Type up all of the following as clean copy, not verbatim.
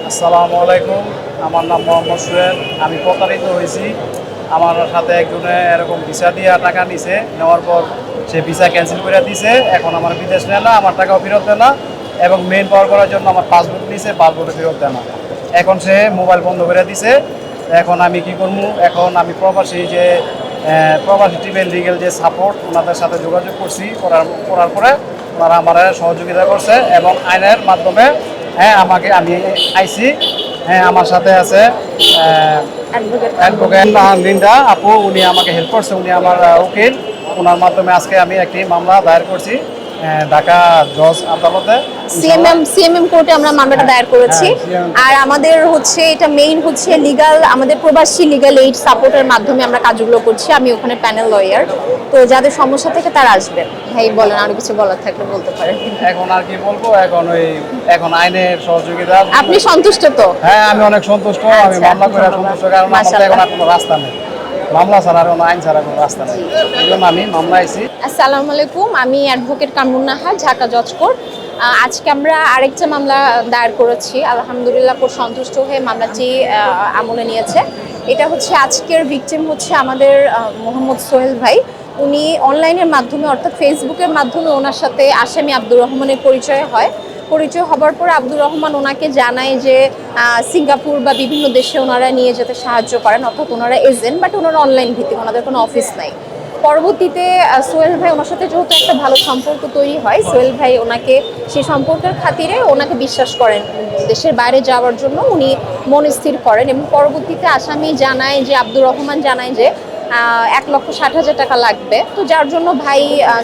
আসসালামু আলাইকুম। আমার নাম মোহাম্মদ সোহেল। আমি প্রতারিত হয়েছি। আমার সাথে একজনে এরকম ভিসা দিয়ে টাকা নিছে, নেওয়ার পর সে ভিসা ক্যান্সেল করে দিছে। এখন আমার বিদেশ নেয় না, আমার টাকাও ফেরত দেয় না, এবং মেইন পাওয়ার করার জন্য আমার পাসপোর্ট নিছে, পাসপোর্টে ফেরত দেয় না। এখন সে মোবাইল বন্ধ করে দিছে। এখন আমি কি করবো? এখন আমি প্রবাসী টিমের লিগেল যে সাপোর্ট, ওনাদের সাথে যোগাযোগ করছি। করার পরে ওনারা আমার সহযোগিতা করছে এবং আইনের মাধ্যমে আমি আইসি। আমার সাথে আছে অ্যাডভোকেট লিন্ডা আপু, উনি আমাকে হেল্প করছে, উনি আমার উকিল। ওনার মাধ্যমে আজকে আমি একটি মামলা দায়ের করছি ঢাকা জজ আদালতে। সিএমএম কোর্টে আমরা মামলাটা দায়ের করেছি। আর আমাদের হচ্ছে এটা মেইন হচ্ছে লিগ্যাল, আমাদের প্রবাসী লিগ্যাল এইড সাপোর্টের মাধ্যমে আমরা কাজগুলো করছি। আমি ওখানে প্যানেল লয়ার, তো যাদের সমস্যা থেকে তারা আসবেন। ভাই বলেন, আরো কিছু বলার থাকলে বলতে পারেন। এখন আর কি বলবো, এখন আইনের সহযোগিতা। আপনি সন্তুষ্ট তো? হ্যাঁ, আমি অনেক সন্তুষ্ট। আমি মামলা করে সন্তুষ্ট, কারণ আমাদের এখন আর কোনো রাস্তা নেই। মামলা ছাড়া আর আইন ছাড়া কোনো রাস্তা নেই। এই জন্য আমি মামলা আইছি। আসসালামু আলাইকুম, আমি অ্যাডভোকেট কামরুন নাহার, ঢাকা জজ কোর্ট। আজকে আমরা আরেকটা মামলা দায়ের করেছি। আলহামদুলিল্লাহ কোর্ট সন্তুষ্ট হয়ে মামলাটি আমলে নিয়েছে। এটা হচ্ছে আজকের ভিকটিম হচ্ছে আমাদের মোহাম্মদ সোহেল ভাই। উনি অনলাইনের মাধ্যমে অর্থাৎ ফেসবুকের মাধ্যমে ওনার সাথে আসামি আব্দুর রহমানের পরিচয় হয়। পরিচয় হবার পর আব্দুর রহমান ওনাকে জানায় যে সিঙ্গাপুর বা বিভিন্ন দেশে ওনারা নিয়ে যেতে সাহায্য করেন, অর্থাৎ ওনারা এজেন্ট, বাট ওনারা অনলাইন ভিত্তিক, ওনাদের কোনো অফিস নাই। পরবর্তীতে সোহেল ভাই ওনার সাথে যেহেতু একটা ভালো সম্পর্ক তৈরি হয়, সোহেল ভাই ওনাকে সেই সম্পর্কের খাতিরে ওনাকে বিশ্বাস করেন, দেশের বাইরে যাওয়ার জন্য উনি মন স্থির করেন। এবং পরবর্তীতে আসামি জানায় যে আব্দুর রহমান জানায় যে 1,60,000 টাকা লাগবে। তো যার জন্য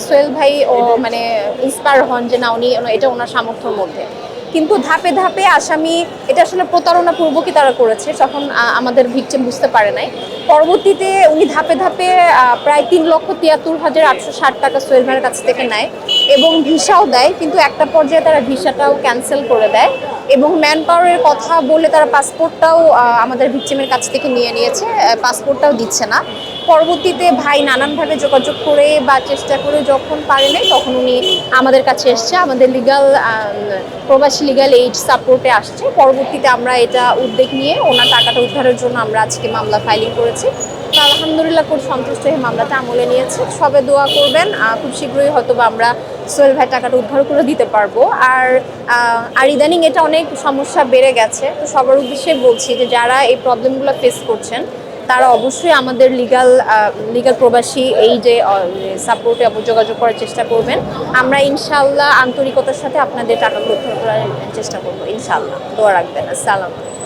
সোহেল ভাই ও মানে ইন্সপায়ার হন যে না, উনি এটা ওনার সামর্থ্যের মধ্যে। কিন্তু ধাপে ধাপে আসামি এটা আসলে প্রতারণাপূর্বকই তারা করেছে, তখন আমাদের ভিকটিম বুঝতে পারে নাই। পরবর্তীতে উনি ধাপে ধাপে প্রায় 3,73,860 টাকা সোহেল ভাইয়ের কাছ থেকে নেয় এবং ভিসাও দেয়, কিন্তু একটা পর্যায়ে তারা ভিসাটাও ক্যান্সেল করে দেয় এবং ম্যান পাওয়ারের কথা বলে তারা পাসপোর্টটাও আমাদের ভিকটিমের কাছ থেকে নিয়ে নিয়েছে, পাসপোর্টটাও দিচ্ছে না। পরবর্তীতে ভাই নানানভাবে যোগাযোগ করে বা চেষ্টা করে যখন পারে নাই, তখন উনি আমাদের কাছে এসছে, আমাদের প্রবাসী লিগ্যাল এইড সাপোর্টে আসছে। পরবর্তীতে আমরা এটা উদ্যোগ নিয়ে ওনার টাকাটা উদ্ধারের জন্য আমরা আজকে মামলা ফাইলিং করেছি। তো আলহামদুলিল্লাহ খুব সন্তুষ্ট হয়ে মামলাটা আমলে নিয়েছে। সবে দোয়া করবেন, খুব শীঘ্রই হয়তো বা আমরা সোহেল ভাই টাকাটা উদ্ধার করে দিতে পারবো। আর ইদানিং এটা অনেক সমস্যা বেড়ে গেছে, তো সবার উদ্দেশ্যে বলছি যে যারা এই প্রবলেমগুলো ফেস করছেন তারা অবশ্যই আমাদের লিগ্যাল প্রবাসী এই যে সাপোর্টে যোগাযোগ করার চেষ্টা করবেন। আমরা ইনশাআল্লাহ আন্তরিকতার সাথে আপনাদের টাকাগুলো উদ্ধার করার চেষ্টা করবো। ইনশাআল্লাহ দোয়া রাখবেন। আসসালাম।